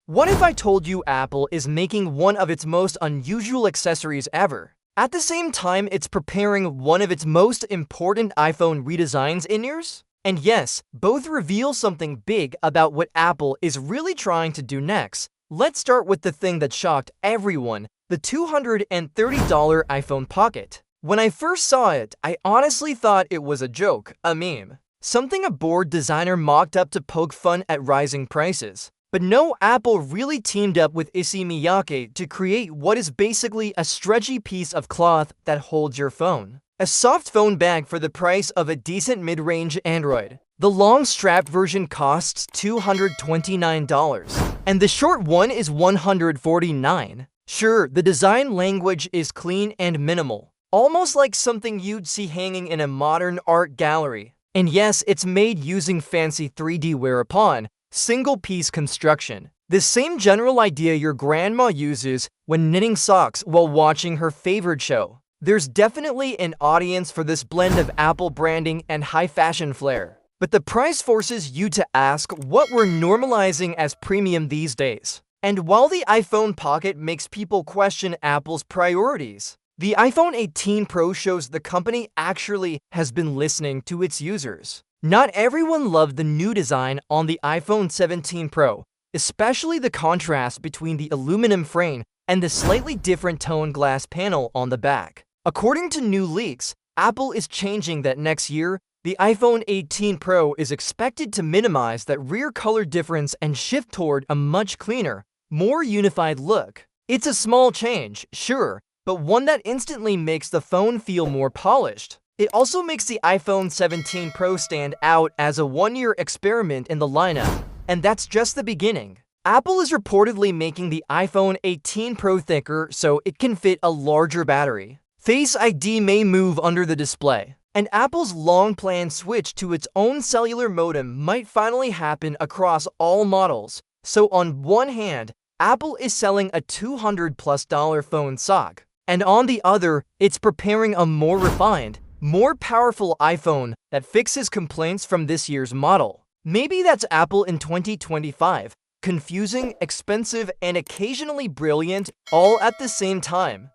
What if I told you Apple is making one of its most unusual accessories ever? At the same time, it's preparing one of its most important iPhone redesigns in years? And yes, both reveal something big about what Apple is really trying to do next. Let's start with the thing that shocked everyone, the $230 iPhone Pocket. When I first saw it, I honestly thought it was a joke, a meme. Something a bored designer mocked up to poke fun at rising prices. But no, Apple really teamed up with Issey Miyake to create what is basically a stretchy piece of cloth that holds your phone. A soft phone bag for the price of a decent mid-range Android. The long-strapped version costs $229, and the short one is $149. Sure, the design language is clean and minimal, almost like something you'd see hanging in a modern art gallery. And yes, it's made using fancy 3D wearable, single-piece construction. The same general idea your grandma uses when knitting socks while watching her favorite show. There's definitely an audience for this blend of Apple branding and high-fashion flair. But the price forces you to ask what we're normalizing as premium these days. And while the iPhone Pocket makes people question Apple's priorities, the iPhone 18 Pro shows the company actually has been listening to its users. Not everyone loved the new design on the iPhone 17 Pro, especially the contrast between the aluminum frame and the slightly different tone glass panel on the back. According to new leaks, Apple is changing that next year. The iPhone 18 Pro is expected to minimize that rear color difference and shift toward a much cleaner, more unified look. It's a small change, sure, but one that instantly makes the phone feel more polished. It also makes the iPhone 17 Pro stand out as a one-year experiment in the lineup, and that's just the beginning. Apple is reportedly making the iPhone 18 Pro thicker so it can fit a larger battery. Face ID may move under the display, and Apple's long-planned switch to its own cellular modem might finally happen across all models. So on one hand, Apple is selling a $200+ phone stock, and on the other, it's preparing a more refined, more powerful iPhone that fixes complaints from this year's model. Maybe that's Apple in 2025, confusing, expensive, and occasionally brilliant all at the same time.